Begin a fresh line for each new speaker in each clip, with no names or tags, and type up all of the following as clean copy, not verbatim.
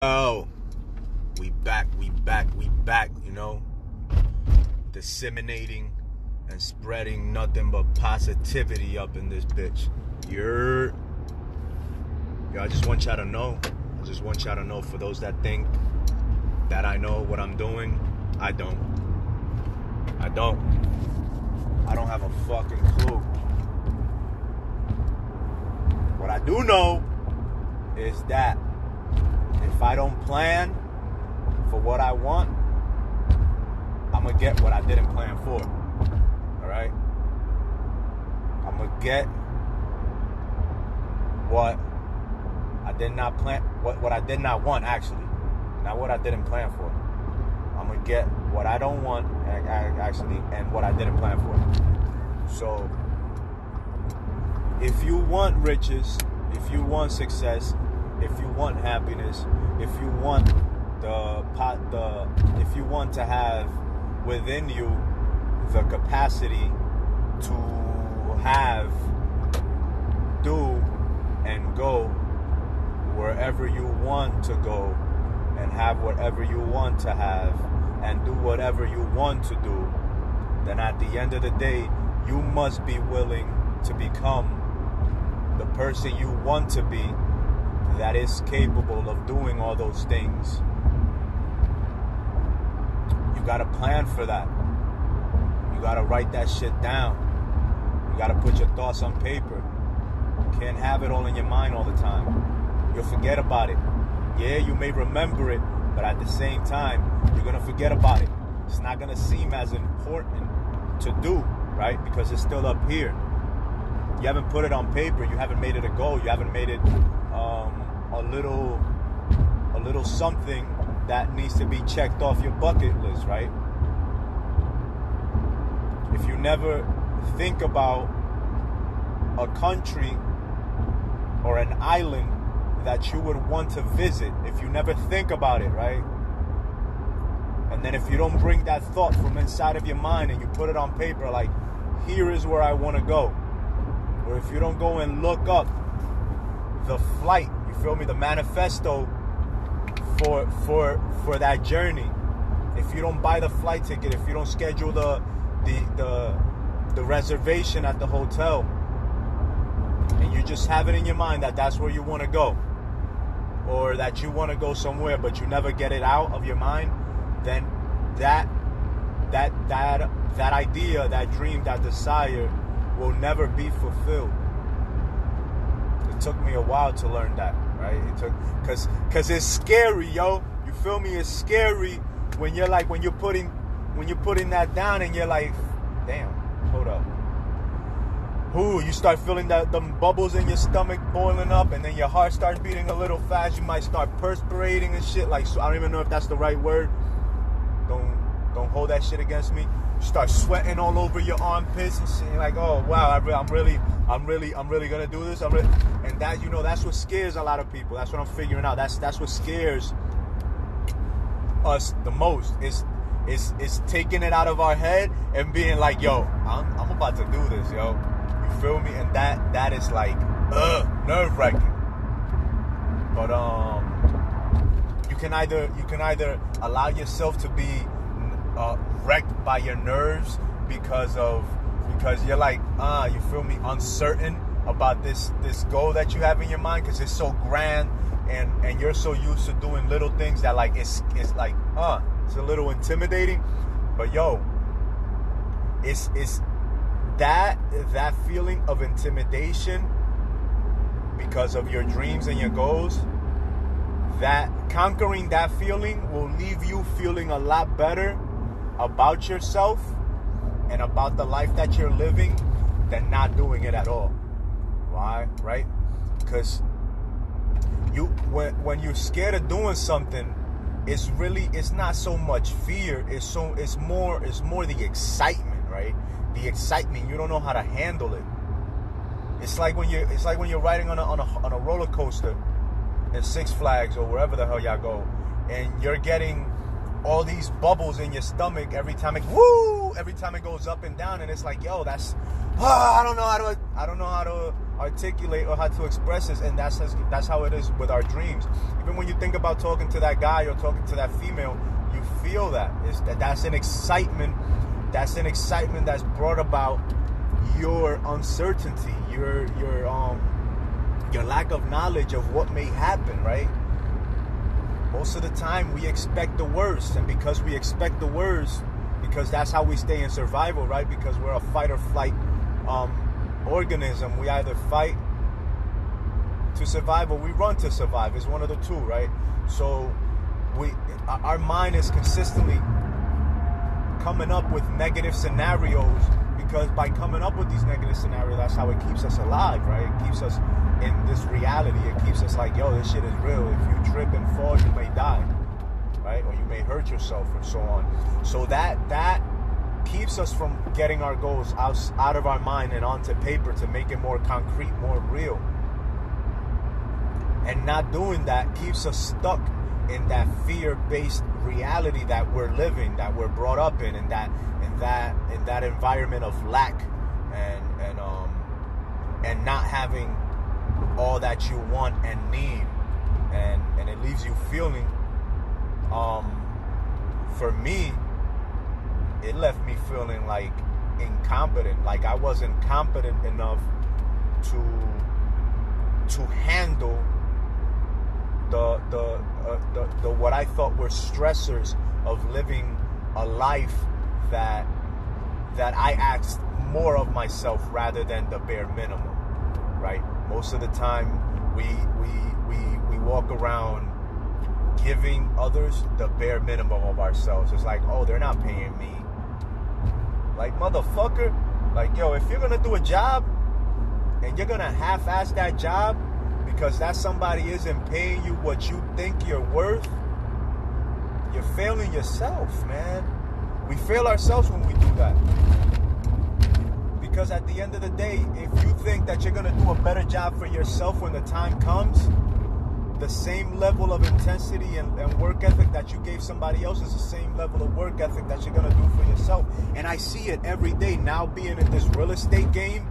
Oh, we back, you know, disseminating and spreading nothing but positivity up in this bitch. I just want y'all to know. I just want y'all to know, for those that think that I know what I'm doing, I don't. I don't have a fucking clue. What I do know is that if I don't plan for what I want, I'm going to get what I didn't plan for. Alright? I'm going to get what I did not plan, what I did not want, actually. Not what I didn't plan for. I'm going to get what I don't want, actually, and what I didn't plan for. So, if you want riches, if you want success, if you want happiness, if you want if you want to have within you the capacity to have, do, and go wherever you want to go, and have whatever you want to have, and do whatever you want to do, then at the end of the day, you must be willing to become the person you want to be, that is capable of doing all those things. You gotta plan for that. You gotta write that shit down. You gotta put your thoughts on paper. You can't have it all in your mind all the time. You'll forget about it. Yeah, you may remember it, but at the same time, you're gonna forget about it. It's not gonna seem as important to do, right? Because it's still up here. You haven't put it on paper. You haven't made it a goal. You haven't made it a little something that needs to be checked off your bucket list, right? If you never think about a country or an island that you would want to visit, if you never think about it, right? And then if you don't bring that thought from inside of your mind and you put it on paper, like, here is where I want to go. Or if you don't go and look up the flight, you feel me, the manifesto for that journey. If you don't buy the flight ticket, if you don't schedule the reservation at the hotel, and you just have it in your mind that that's where you want to go, or that you want to go somewhere but you never get it out of your mind, then that idea, that dream, that desire will never be fulfilled. It took me a while to learn that, right? It took, cause it's scary, yo. You feel me? It's scary when you're like, when you're putting that down and you're like, damn, hold up. Ooh, you start feeling them bubbles in your stomach boiling up, and then your heart starts beating a little fast. You might start perspirating and shit. Like, so I don't even know if that's the right word. Don't hold that shit against me. You start sweating all over your armpits and shit. You're like, oh wow, I'm really gonna do this. And that, you know, that's what scares a lot of people. That's what I'm figuring out. That's what scares us the most. It's taking it out of our head and being like, yo, I'm about to do this, yo. You feel me? And that is like, nerve-wracking. But you can either allow yourself to be wrecked by your nerves because you're like, you feel me, uncertain about this goal that you have in your mind, because it's so grand, and you're so used to doing little things that, like, it's like, it's a little intimidating. But yo, it's that feeling of intimidation because of your dreams and your goals, that conquering that feeling will leave you feeling a lot better about yourself and about the life that you're living than not doing it at all. Why? Right? Because when you're scared of doing something, it's not so much fear. It's more the excitement, right? The excitement. You don't know how to handle it. It's like when you're riding on a roller coaster in Six Flags or wherever the hell y'all go, and you're getting all these bubbles in your stomach every time it goes up and down, and it's like, yo, that's I don't know how articulate or how to express this, and that's how it is with our dreams. Even when you think about talking to that guy or talking to that female, you feel that that's an excitement. That's an excitement that's brought about your uncertainty, your lack of knowledge of what may happen, right? Most of the time we expect the worst, and because we expect the worst, because that's how we stay in survival, right? Because we're a fight or flight organism. We either fight to survive or we run to survive. It's one of the two, right? So our mind is consistently coming up with negative scenarios, because by coming up with these negative scenarios, that's how it keeps us alive, right? It keeps us in this reality. It keeps us like, yo, this shit is real. If you trip and fall, you may die, right? Or you may hurt yourself, and so on. So that keeps us from getting our goals out of our mind and onto paper to make it more concrete, more real. And not doing that keeps us stuck in that fear-based reality that we're living, that we're brought up in that environment of lack and not having all that you want and need, and it leaves you feeling, for me, it left me feeling like incompetent, like I wasn't competent enough to handle the what I thought were stressors of living a life that I asked more of myself rather than the bare minimum, right? Most of the time we walk around giving others the bare minimum of ourselves. It's like, oh, they're not paying me. Like, motherfucker, like, yo, if you're gonna do a job and you're gonna half-ass that job because that somebody isn't paying you what you think you're worth, you're failing yourself, man. We fail ourselves when we do that. Because at the end of the day, if you think that you're gonna do a better job for yourself when the time comes, the same level of intensity and work ethic that you gave somebody else is the same level of work ethic that you're gonna do for yourself. And I see it every day now, being in this real estate game.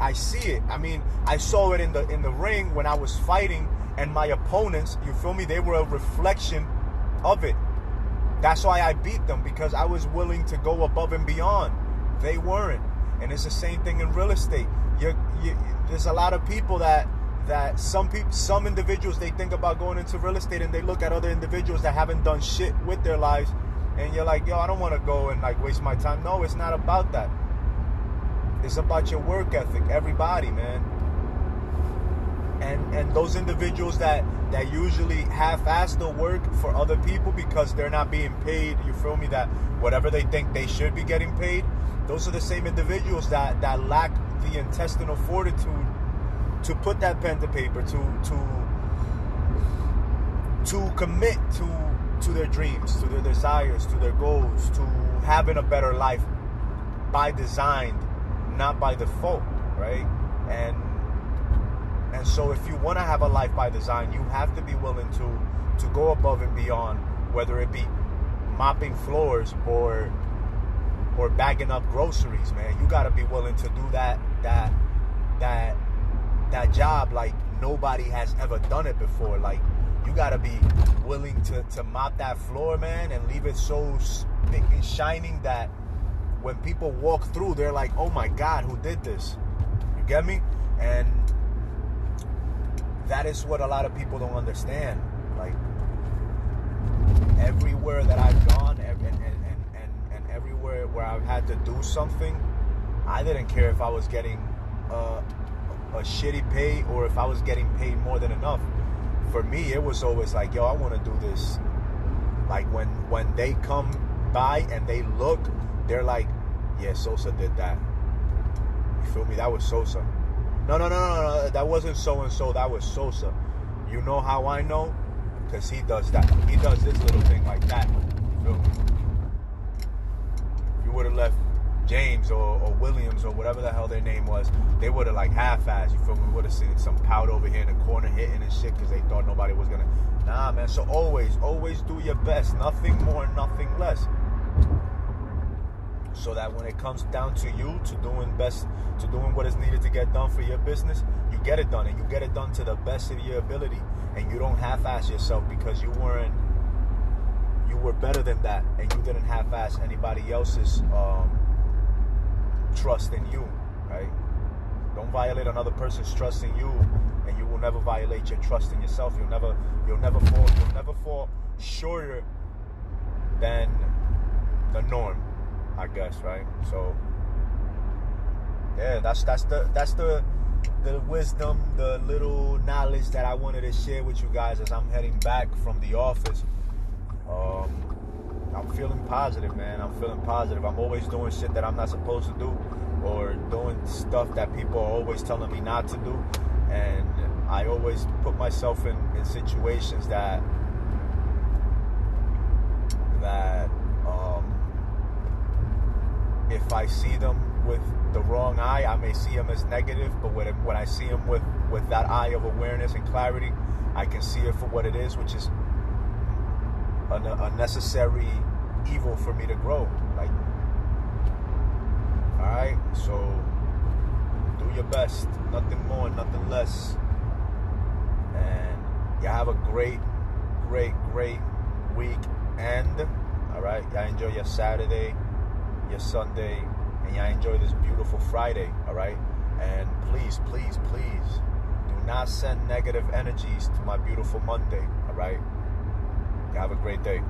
I see it. I mean, I saw it in the ring when I was fighting, and my opponents, you feel me, they were a reflection of it. That's why I beat them, because I was willing to go above and beyond. They weren't. And it's the same thing in real estate. There's a lot of people that some individuals, they think about going into real estate and they look at other individuals that haven't done shit with their lives, and you're like, yo, I don't want to go and like waste my time. No, it's not about that. It's about your work ethic. Everybody, man. And those individuals that usually half-ass the work for other people because they're not being paid, you feel me, that whatever they think they should be getting paid, those are the same individuals that lack the intestinal fortitude to put that pen to paper, to commit to their dreams, to their desires, to their goals, to having a better life by design, not by default, right? And so if you want to have a life by design, you have to be willing to go above and beyond, whether it be mopping floors or bagging up groceries, man. You got to be willing to do that job like nobody has ever done it before. Like, you got to be willing to mop that floor, man, and leave it so spick and shining that when people walk through, they're like, oh my God, who did this? You get me? And that is what a lot of people don't understand. Like, everywhere that I've gone and everywhere where I've had to do something, I didn't care if I was getting a shitty pay or if I was getting paid more than enough. For me, it was always like, yo, I want to do this. Like, when they come by and they look, they're like, yeah, Sosa did that. You feel me? That was Sosa. No. That wasn't so-and-so. That was Sosa. You know how I know? Because he does that. He does this little thing like that. You feel me? If you would have left James or Williams or whatever the hell their name was, they would have like half-assed. You feel me? We would have seen some pout over here in the corner hitting and shit because they thought nobody was going to. Nah, man. So always do your best. Nothing more, nothing less. so that when it comes down to you, to doing what is needed to get done for your business, you get it done, and you get it done to the best of your ability, and you don't half-ass yourself, because you were better than that, and you didn't half-ass anybody else's trust in you, right? Don't violate another person's trust in you, and you will never violate your trust in yourself. You'll never fall shorter than the norm, I guess, right? So yeah, that's the wisdom, the little knowledge that I wanted to share with you guys as I'm heading back from the office. I'm feeling positive, man. I'm feeling positive. I'm always doing shit that I'm not supposed to do, or doing stuff that people are always telling me not to do, and I always put myself in situations that if I see them with the wrong eye, I may see them as negative, but when I see them with that eye of awareness and clarity, I can see it for what it is, which is a necessary evil for me to grow. Like, all right, so do your best, nothing more, nothing less, and you have a great weekend. All right, y'all enjoy your Saturday, your Sunday, and y'all enjoy this beautiful Friday. All right, and please do not send negative energies to my beautiful Monday. All right, have a great day.